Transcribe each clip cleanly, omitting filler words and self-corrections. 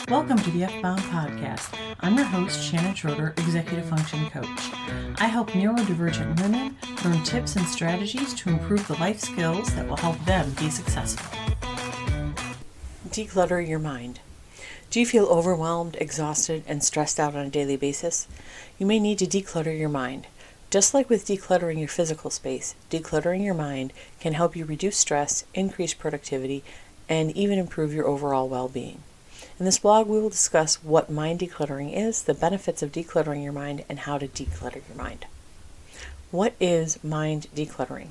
Welcome to the F-Bound Podcast. I'm your host, Shannon Schroeder, Executive Function Coach. I help neurodivergent women learn tips and strategies to improve the life skills that will help them be successful. Declutter your mind. Do you feel overwhelmed, exhausted, and stressed out on a daily basis? You may need to declutter your mind. Just like with decluttering your physical space, decluttering your mind can help you reduce stress, increase productivity, and even improve your overall well-being. In this blog, we will discuss what mind decluttering is, the benefits of decluttering your mind, and how to declutter your mind. What is mind decluttering?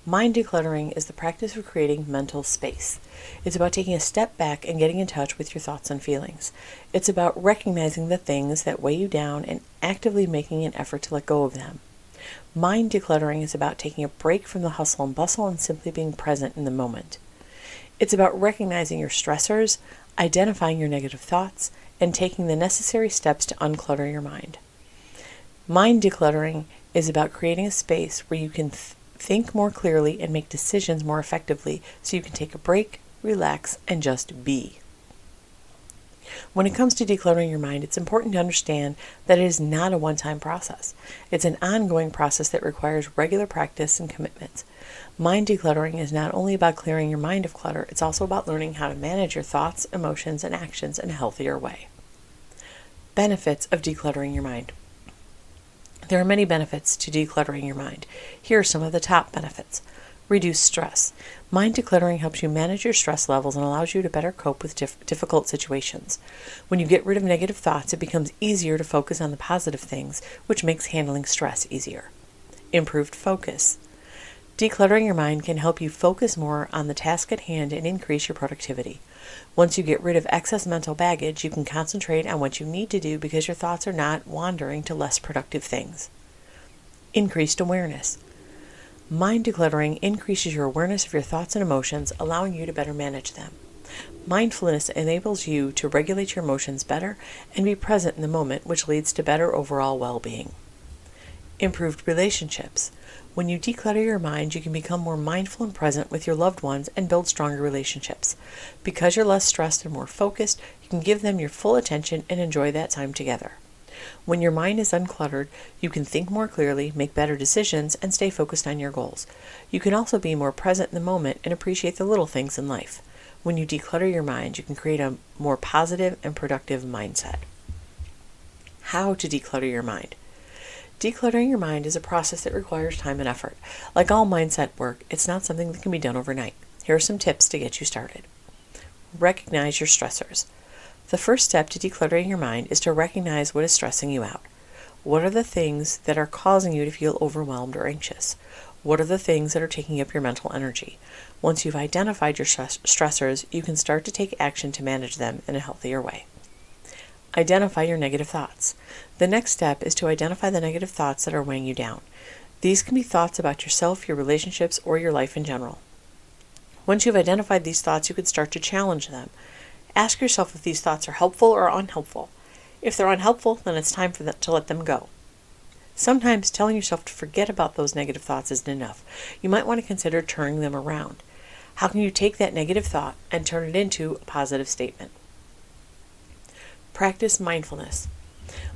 Mind decluttering is the practice of creating mental space. It's about taking a step back and getting in touch with your thoughts and feelings. It's about recognizing the things that weigh you down and actively making an effort to let go of them. Mind decluttering is about taking a break from the hustle and bustle and simply being present in the moment. It's about recognizing your stressors, identifying your negative thoughts, and taking the necessary steps to unclutter your mind. Mind decluttering is about creating a space where you can think more clearly and make decisions more effectively so you can take a break, relax, and just be. When it comes to decluttering your mind, it's important to understand that it is not a one-time process. It's an ongoing process that requires regular practice and commitment. Mind decluttering is not only about clearing your mind of clutter, it's also about learning how to manage your thoughts, emotions, and actions in a healthier way. Benefits of decluttering your mind. There are many benefits to decluttering your mind. Here are some of the top benefits. Reduce stress. Mind decluttering helps you manage your stress levels and allows you to better cope with difficult situations. When you get rid of negative thoughts, it becomes easier to focus on the positive things, which makes handling stress easier. Improved focus. Decluttering your mind can help you focus more on the task at hand and increase your productivity. Once you get rid of excess mental baggage, you can concentrate on what you need to do because your thoughts are not wandering to less productive things. Increased awareness. Mind decluttering increases your awareness of your thoughts and emotions, allowing you to better manage them. Mindfulness enables you to regulate your emotions better and be present in the moment, which leads to better overall well-being. Improved relationships. When you declutter your mind, you can become more mindful and present with your loved ones and build stronger relationships. Because you're less stressed and more focused, you can give them your full attention and enjoy that time together. When your mind is uncluttered, you can think more clearly, make better decisions, and stay focused on your goals. You can also be more present in the moment and appreciate the little things in life. When you declutter your mind, you can create a more positive and productive mindset. How to declutter your mind. Decluttering your mind is a process that requires time and effort. Like all mindset work, it's not something that can be done overnight. Here are some tips to get you started. Recognize your stressors. The first step to decluttering your mind is to recognize what is stressing you out. What are the things that are causing you to feel overwhelmed or anxious? What are the things that are taking up your mental energy? Once you've identified your stressors, you can start to take action to manage them in a healthier way. Identify your negative thoughts. The next step is to identify the negative thoughts that are weighing you down. These can be thoughts about yourself, your relationships, or your life in general. Once you've identified these thoughts, you can start to challenge them. Ask yourself if these thoughts are helpful or unhelpful. If they're unhelpful, then it's time for them to let them go. Sometimes telling yourself to forget about those negative thoughts isn't enough. You might want to consider turning them around. How can you take that negative thought and turn it into a positive statement? Practice mindfulness.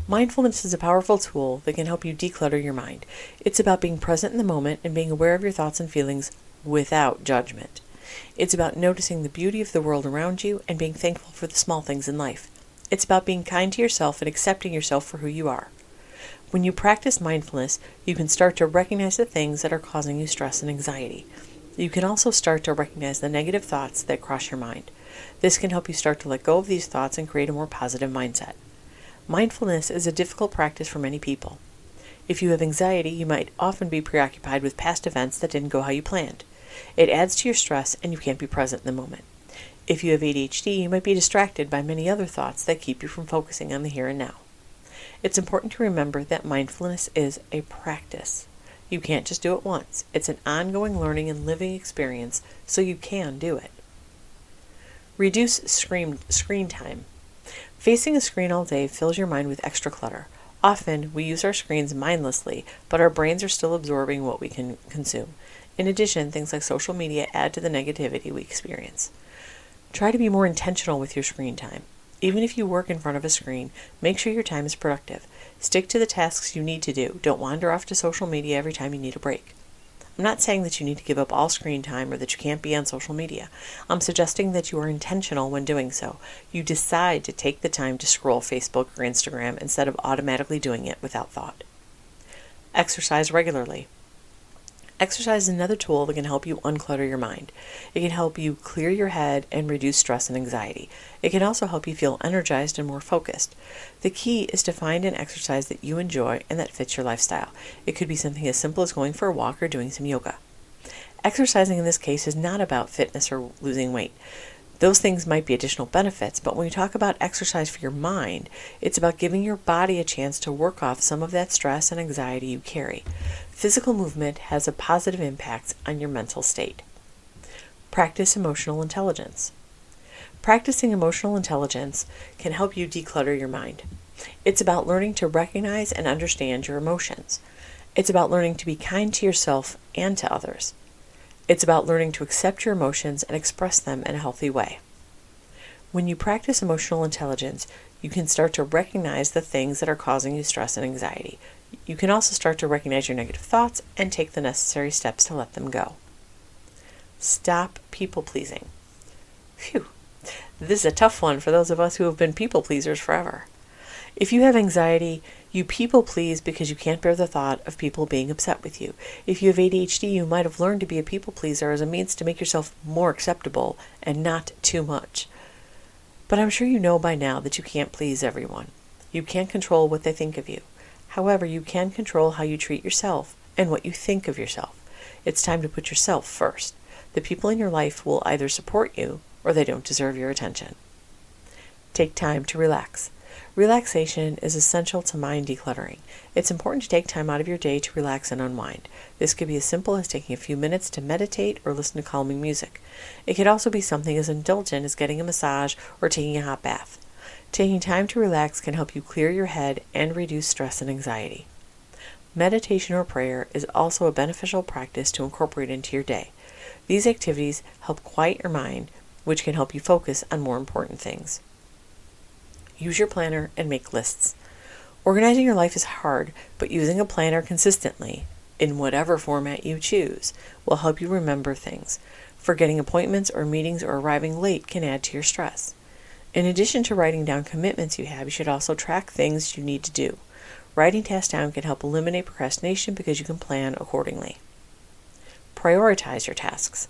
Mindfulness is a powerful tool that can help you declutter your mind. It's about being present in the moment and being aware of your thoughts and feelings without judgment. It's about noticing the beauty of the world around you and being thankful for the small things in life. It's about being kind to yourself and accepting yourself for who you are. When you practice mindfulness, you can start to recognize the things that are causing you stress and anxiety. You can also start to recognize the negative thoughts that cross your mind. This can help you start to let go of these thoughts and create a more positive mindset. Mindfulness is a difficult practice for many people. If you have anxiety, you might often be preoccupied with past events that didn't go how you planned. It adds to your stress and you can't be present in the moment. If you have ADHD, you might be distracted by many other thoughts that keep you from focusing on the here and now. It's important to remember that mindfulness is a practice. You can't just do it once. It's an ongoing learning and living experience, so you can do it. Reduce screen time. Facing a screen all day fills your mind with extra clutter. Often, we use our screens mindlessly, but our brains are still absorbing what we can consume. In addition, things like social media add to the negativity we experience. Try to be more intentional with your screen time. Even if you work in front of a screen, make sure your time is productive. Stick to the tasks you need to do. Don't wander off to social media every time you need a break. I'm not saying that you need to give up all screen time or that you can't be on social media. I'm suggesting that you are intentional when doing so. You decide to take the time to scroll Facebook or Instagram instead of automatically doing it without thought. Exercise regularly. Exercise is another tool that can help you unclutter your mind. It can help you clear your head and reduce stress and anxiety. It can also help you feel energized and more focused. The key is to find an exercise that you enjoy and that fits your lifestyle. It could be something as simple as going for a walk or doing some yoga. Exercising in this case is not about fitness or losing weight. Those things might be additional benefits, but when we talk about exercise for your mind, it's about giving your body a chance to work off some of that stress and anxiety you carry. Physical movement has a positive impact on your mental state. Practice emotional intelligence. Practicing emotional intelligence can help you declutter your mind. It's about learning to recognize and understand your emotions. It's about learning to be kind to yourself and to others. It's about learning to accept your emotions and express them in a healthy way. When you practice emotional intelligence, you can start to recognize the things that are causing you stress and anxiety. You can also start to recognize your negative thoughts and take the necessary steps to let them go. Stop people-pleasing. Phew, this is a tough one for those of us who have been people-pleasers forever. If you have anxiety, you people-please because you can't bear the thought of people being upset with you. If you have ADHD, you might have learned to be a people-pleaser as a means to make yourself more acceptable and not too much. But I'm sure you know by now that you can't please everyone. You can't control what they think of you. However, you can control how you treat yourself and what you think of yourself. It's time to put yourself first. The people in your life will either support you or they don't deserve your attention. Take time to relax. Relaxation is essential to mind decluttering. It's important to take time out of your day to relax and unwind. This could be as simple as taking a few minutes to meditate or listen to calming music. It could also be something as indulgent as getting a massage or taking a hot bath. Taking time to relax can help you clear your head and reduce stress and anxiety. Meditation or prayer is also a beneficial practice to incorporate into your day. These activities help quiet your mind, which can help you focus on more important things. Use your planner and make lists. Organizing your life is hard, but using a planner consistently, in whatever format you choose, will help you remember things. Forgetting appointments or meetings or arriving late can add to your stress. In addition to writing down commitments you have, you should also track things you need to do. Writing tasks down can help eliminate procrastination because you can plan accordingly. Prioritize your tasks.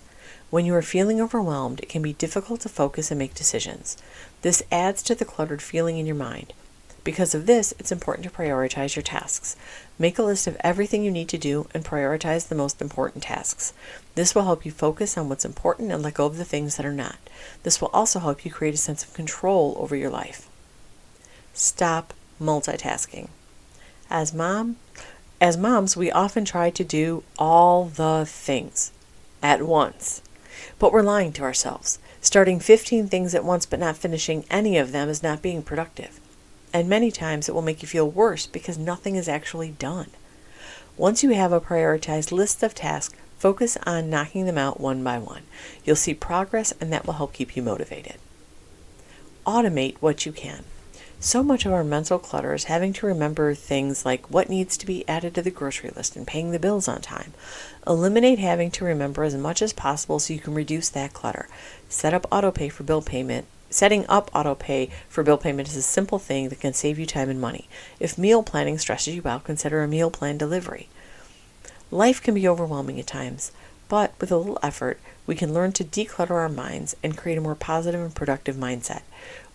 When you are feeling overwhelmed, it can be difficult to focus and make decisions. This adds to the cluttered feeling in your mind. Because of this, it's important to prioritize your tasks. Make a list of everything you need to do and prioritize the most important tasks. This will help you focus on what's important and let go of the things that are not. This will also help you create a sense of control over your life. Stop multitasking. As moms, we often try to do all the things at once. But we're lying to ourselves. Starting 15 things at once but not finishing any of them is not being productive. And many times it will make you feel worse because nothing is actually done. Once you have a prioritized list of tasks, focus on knocking them out one by one. You'll see progress and that will help keep you motivated. Automate what you can. So much of our mental clutter is having to remember things like what needs to be added to the grocery list and paying the bills on time. Eliminate having to remember as much as possible so you can reduce that clutter. Setting up autopay for bill payment is a simple thing that can save you time and money. If meal planning stresses you out, consider a meal plan delivery. Life can be overwhelming at times, but with a little effort, we can learn to declutter our minds and create a more positive and productive mindset.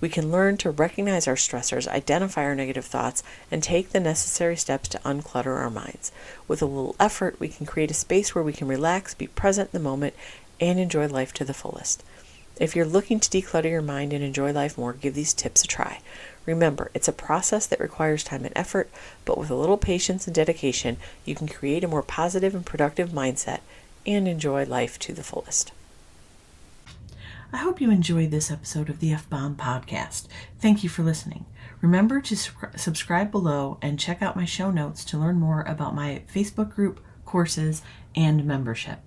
We can learn to recognize our stressors, identify our negative thoughts, and take the necessary steps to unclutter our minds. With a little effort, we can create a space where we can relax, be present in the moment, and enjoy life to the fullest. If you're looking to declutter your mind and enjoy life more, give these tips a try. Remember, it's a process that requires time and effort, but with a little patience and dedication, you can create a more positive and productive mindset and enjoy life to the fullest. I hope you enjoyed this episode of the F-Bomb Podcast. Thank you for listening. Remember to subscribe below and check out my show notes to learn more about my Facebook group, courses, and membership.